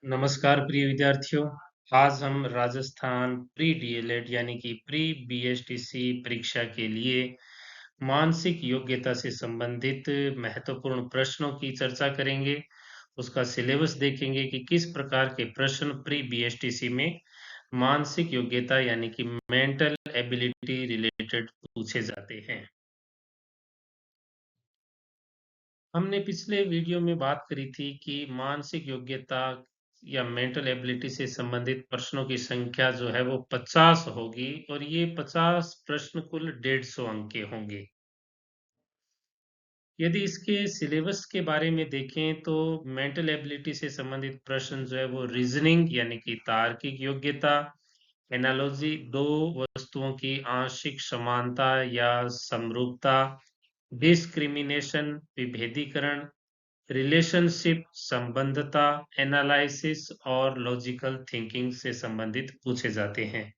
नमस्कार प्रिय विद्यार्थियों। आज हम राजस्थान प्री डीएलएड यानी कि प्री बीएसटीसी परीक्षा के लिए मानसिक योग्यता से संबंधित महत्वपूर्ण प्रश्नों की चर्चा करेंगे। उसका सिलेबस देखेंगे कि किस प्रकार के प्रश्न प्री बीएसटीसी में मानसिक योग्यता यानी कि मेंटल एबिलिटी रिलेटेड पूछे जाते हैं। हमने पिछले वीडियो में बात करी थी कि मानसिक योग्यता या मेंटल एबिलिटी से संबंधित प्रश्नों की संख्या जो है वो 50 होगी और ये 50 प्रश्न कुल 150 अंक के होंगे। यदि इसके सिलेबस के बारे में देखें तो मेंटल एबिलिटी से संबंधित प्रश्न जो है वो रीजनिंग यानी कि तार्किक योग्यता, एनालॉजी दो वस्तुओं की आंशिक समानता या समरूपता, डिस्क्रिमिनेशन विभेदीकरण, रिलेशनशिप संबंधता, एनालिसिस और लॉजिकल थिंकिंग से संबंधित पूछे जाते हैं।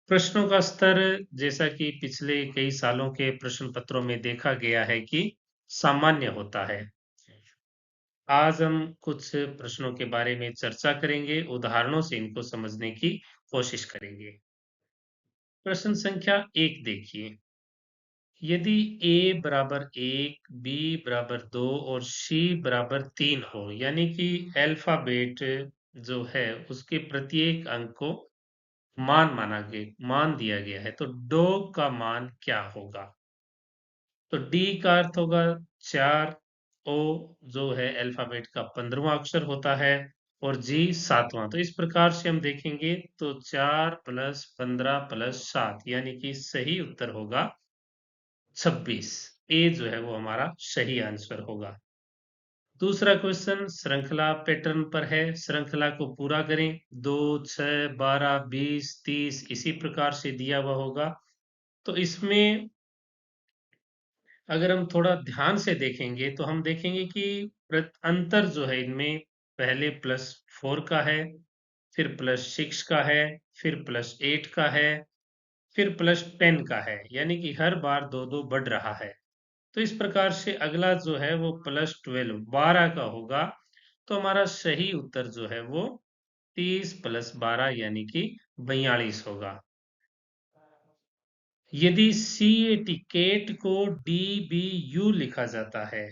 प्रश्नों का स्तर जैसा कि पिछले कई सालों के प्रश्न पत्रों में देखा गया है कि सामान्य होता है। आज हम कुछ प्रश्नों के बारे में चर्चा करेंगे, उदाहरणों से इनको समझने की कोशिश करेंगे। प्रश्न संख्या 1 देखिए। यदि a बराबर 1, b बराबर 2 और c बराबर 3 हो, यानी कि अल्फाबेट जो है उसके प्रत्येक अंक को मान दिया गया है, तो डॉग का मान क्या होगा? तो d का अर्थ होगा 4, o जो है अल्फाबेट का 15वां अक्षर होता है और g 7वां। तो इस प्रकार से हम देखेंगे तो 4 प्लस 15 प्लस 7 यानी कि सही उत्तर होगा 26। ए जो है वो हमारा सही आंसर होगा। दूसरा क्वेश्चन श्रृंखला पैटर्न पर है। श्रृंखला को पूरा करें। 2, 6, 12, 20, 30 इसी प्रकार से दिया हुआ होगा। तो इसमें अगर हम थोड़ा ध्यान से देखेंगे तो हम देखेंगे कि अंतर जो है इनमें पहले +4 का है, फिर +6 का है, फिर +8 का है, फिर +10 का है, यानी कि हर बार 2-2 बढ़ रहा है। तो इस प्रकार से अगला जो है वो +12 12 का होगा। तो हमारा सही उत्तर जो है वो 30 + 12 यानी कि 42 होगा। यदि CAT केट को DBU लिखा जाता है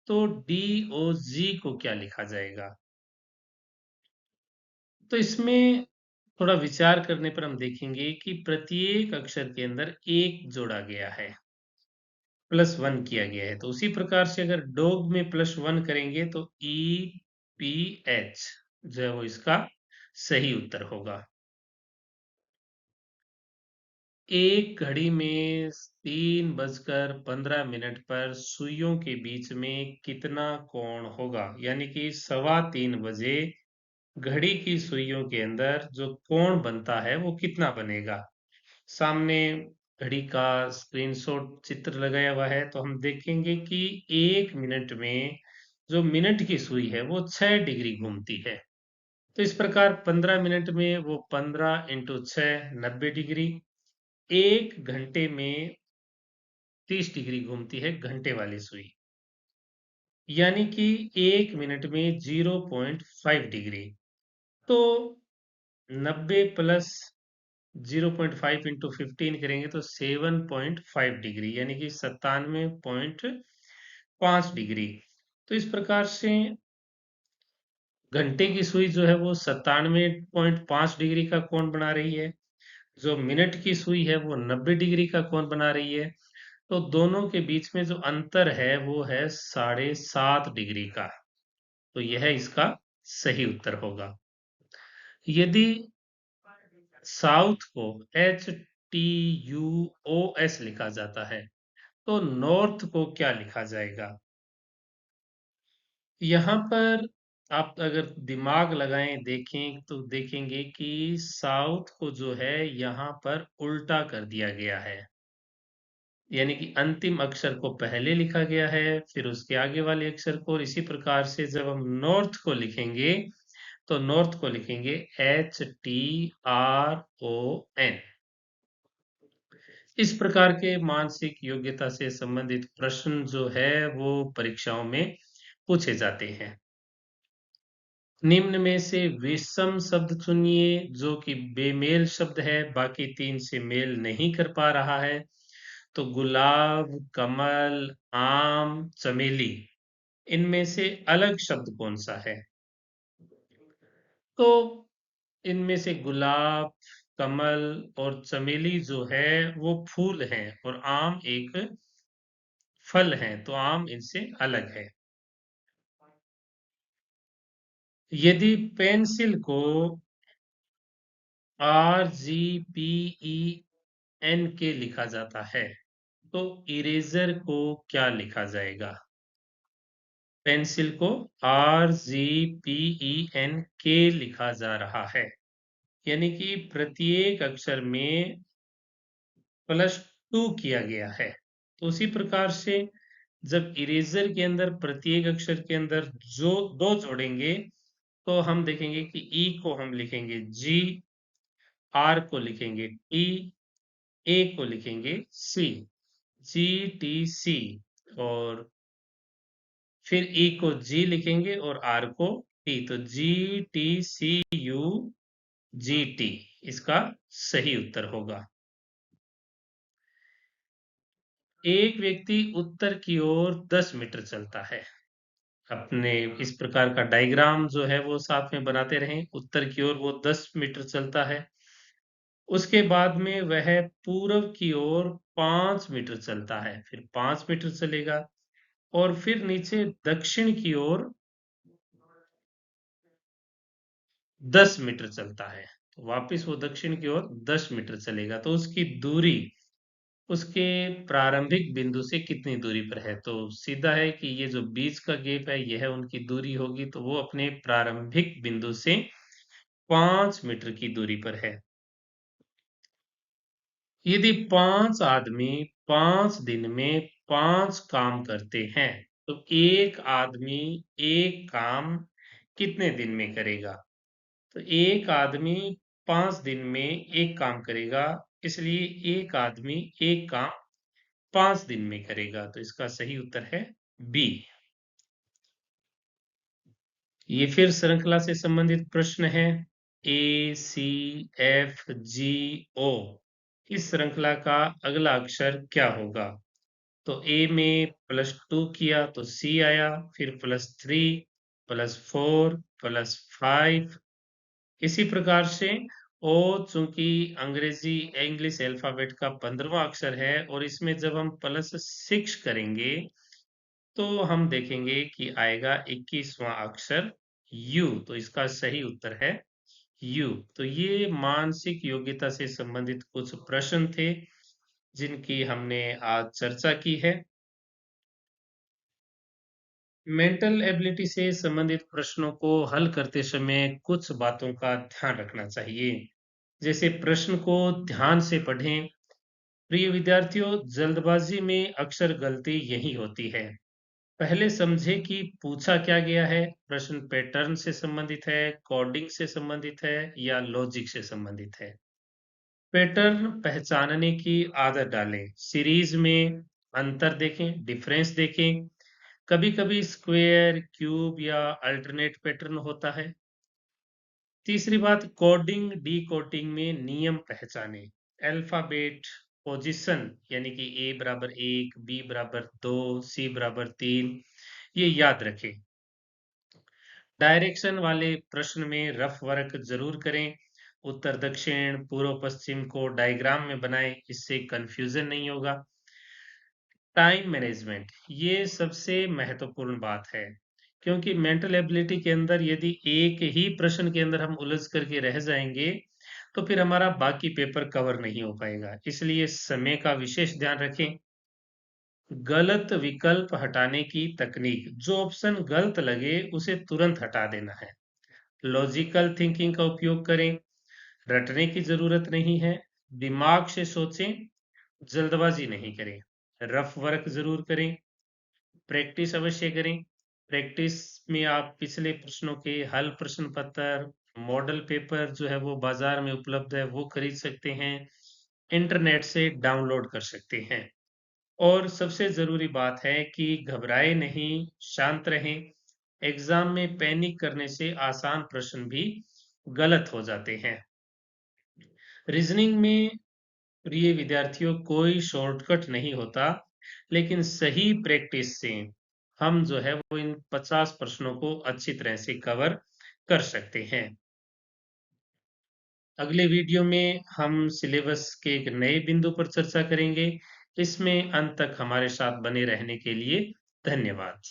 तो DOG को क्या लिखा जाएगा? तो इसमें थोड़ा विचार करने पर हम देखेंगे कि प्रत्येक अक्षर के अंदर एक जोड़ा गया है, +1 किया गया है। तो उसी प्रकार से अगर डॉग में +1 करेंगे तो EPH जो है वो इसका सही उत्तर होगा। एक घड़ी में 3:15 पर सुइयों के बीच में कितना कोण होगा? यानी कि 3:15 बजे घड़ी की सुइयों के अंदर जो कोण बनता है वो कितना बनेगा? सामने घड़ी का स्क्रीनशॉट चित्र लगाया हुआ है, तो हम देखेंगे कि 1 मिनट में जो मिनट की सुई है वो 6 डिग्री घूमती है। तो इस प्रकार 15 मिनट में वो 15 × 6 90 डिग्री। 1 घंटे में 30 डिग्री घूमती है घंटे वाली सुई। यानी कि 1 मिनट में 0.5 डिग्री। तो 90 प्लस 0.5 इंटू 15 करेंगे तो 7.5 डिग्री यानी कि 97.5 डिग्री। तो इस प्रकार से घंटे की सुई जो है वो 97.5 डिग्री का कोण बना रही है। जो मिनट की सुई है वो 90 डिग्री का कोण बना रही है। तो दोनों के बीच में जो अंतर है वो है 7.5 डिग्री का। तो यह इसका सही उत्तर होगा। यदि साउथ को HTUOS लिखा जाता है तो नॉर्थ को क्या लिखा जाएगा? यहाँ पर आप अगर दिमाग लगाएं देखें तो देखेंगे कि साउथ को जो है यहाँ पर उल्टा कर दिया गया है। यानी कि अंतिम अक्षर को पहले लिखा गया है, फिर उसके आगे वाले अक्षर को, और इसी प्रकार से जब हम नॉर्थ को लिखेंगे तो नॉर्थ को लिखेंगे HTRON। इस प्रकार के मानसिक योग्यता से संबंधित प्रश्न जो है वो परीक्षाओं में पूछे जाते हैं। निम्न में से विषम शब्द चुनिए जो कि बेमेल शब्द है, बाकी 3 से मेल नहीं कर पा रहा है। तो गुलाब, कमल, आम, चमेली, इनमें से अलग शब्द कौन-सा है? तो इनमें से गुलाब, कमल और चमेली जो है वो फूल हैं और आम एक फल है, तो आम इनसे अलग है। यदि पेंसिल को RGPEN के लिखा जाता है, तो इरेज़र को क्या लिखा जाएगा? पेंसिल को RGPEN के लिखा जा रहा है, यानी कि प्रत्येक अक्षर में +2 किया गया है। तो उसी प्रकार से जब इरेज़र के अंदर प्रत्येक अक्षर के अंदर जो 2 जोड़ेंगे, तो हम देखेंगे कि ई को हम लिखेंगे जी, आर को लिखेंगे टी, ए को लिखेंगे सी, GTC। और फिर ई को जी लिखेंगे और आर को टी, तो GTCUGT इसका सही उत्तर होगा। एक व्यक्ति उत्तर की ओर 10 मीटर चलता है। अपने इस प्रकार का डायग्राम जो है वो साथ में बनाते रहें। उत्तर की ओर वो 10 मीटर चलता है। उसके बाद में वह पूर्व की ओर 5 मीटर चलता है, फिर 5 मीटर चलेगा और फिर नीचे दक्षिण की ओर 10 मीटर चलता है। तो वापिस वो दक्षिण की ओर 10 मीटर चलेगा, तो उसकी दूरी उसके प्रारंभिक बिंदु से कितनी दूरी पर है? तो सीधा है कि ये जो बीच का गैप है, यह उनकी दूरी होगी, तो वो अपने प्रारंभिक बिंदु से 5 मीटर की दूरी पर है। यदि 5 आदमी 5 दिन में 5 काम करते हैं, तो एक आदमी एक काम कितने दिन में करेगा? तो एक आदमी 5 दिन में एक काम करेगा, इसलिए एक आदमी एक काम 5 दिन में करेगा, तो इसका सही उत्तर है बी। ये फिर श्रृंखला से संबंधित प्रश्न है। ACFGO, इस श्रृंखला का अगला अक्षर क्या होगा? तो ए में +2 किया तो सी आया, फिर +3, +4, +5। इसी प्रकार से ओ चूंकि अंग्रेजी इंग्लिश अल्फाबेट का 15वां अक्षर है और इसमें जब हम +6 करेंगे तो हम देखेंगे कि आएगा 21वां अक्षर यू, तो इसका सही उत्तर है यू। तो ये मानसिक योग्यता से संबंधित कुछ प्रश्न थे जिनकी हमने आज चर्चा की है। मेंटल एबिलिटी से संबंधित प्रश्नों को हल करते समय कुछ बातों का ध्यान रखना चाहिए। जैसे प्रश्न को ध्यान से पढ़ें। प्रिय विद्यार्थियों, जल्दबाजी में अक्सर गलती यही होती है। पहले समझे कि पूछा क्या गया है, प्रश्न पैटर्न से संबंधित है, कोडिंग से संबंधित है या लॉजिक से संबंधित है। पैटर्न पहचानने की आदत डालें, सीरीज में अंतर देखें, डिफरेंस देखें। कभी-कभी स्क्वायर, क्यूब या अल्टरनेट पैटर्न होता है। तीसरी बात, कोडिंग, डिकोडिंग में नियम पहचानें। अल्फाबेट पोजीशन यानी कि ए बराबर 1, बी बराबर 2, सी बराबर 3, ये याद रखें। डायरेक्शन वाले प्रश्न में रफ वर्क जरूर करें। उत्तर दक्षिण पूर्व पश्चिम को डायग्राम में बनाएं, इससे कंफ्यूजन नहीं होगा। टाइम मैनेजमेंट, ये सबसे महत्वपूर्ण बात है, क्योंकि मेंटल एबिलिटी के अंदर यदि एक ही प्रश्न के अंदर हम उलझ करके रह जाएंगे तो फिर हमारा बाकी पेपर कवर नहीं हो पाएगा। इसलिए समय का विशेष ध्यान रखें। गलत विकल्प हटाने की तकनीक, जो ऑप्शन गलत लगे उसे तुरंत हटा देना है। लॉजिकल थिंकिंग का उपयोग करें, रटने की जरूरत नहीं है। दिमाग से सोचें, जल्दबाजी नहीं करें। रफ वर्क जरूर करें, प्रैक्टिस अवश्य करें। प्रैक्टिस में आप पिछले प्रश्नों के हल प्रश्न पत्र, मॉडल पेपर जो है वो बाजार में उपलब्ध है, वो खरीद सकते हैं, इंटरनेट से डाउनलोड कर सकते हैं। और सबसे जरूरी बात है कि घबराए नहीं, शांत रहें। एग्जाम में पैनिक करने से आसान प्रश्न भी गलत हो जाते हैं। रीजनिंग में प्रिय विद्यार्थियों कोई शॉर्टकट नहीं होता, लेकिन सही प्रैक्टिस से हम जो है वो इन 50 प्रश्नों को अच्छी तरह से कवर कर सकते हैं। अगले वीडियो में हम सिलेबस के एक नए बिंदु पर चर्चा करेंगे। इसमें अंत तक हमारे साथ बने रहने के लिए धन्यवाद।